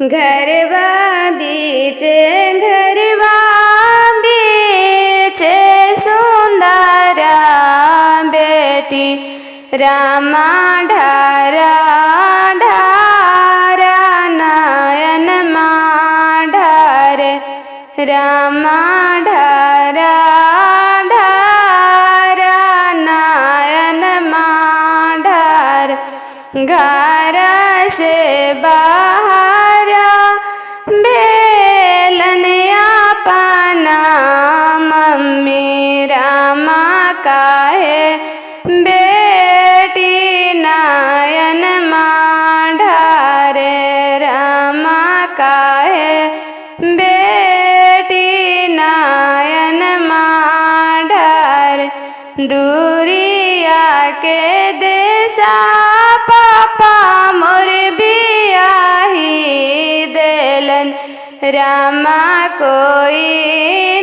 घरवा बीचे सुंदरा बेटी रामा ढारा ढारा नयन ढारे रामा ढारा ढारा नयन ढार घर से बाहर बेलन अपना मम्मी रामा काहे बेटी नयन ढारे रामा काहे बेटी नयन ढार दूरिया के देसा पापा मोर बियाही देलन रामा कोई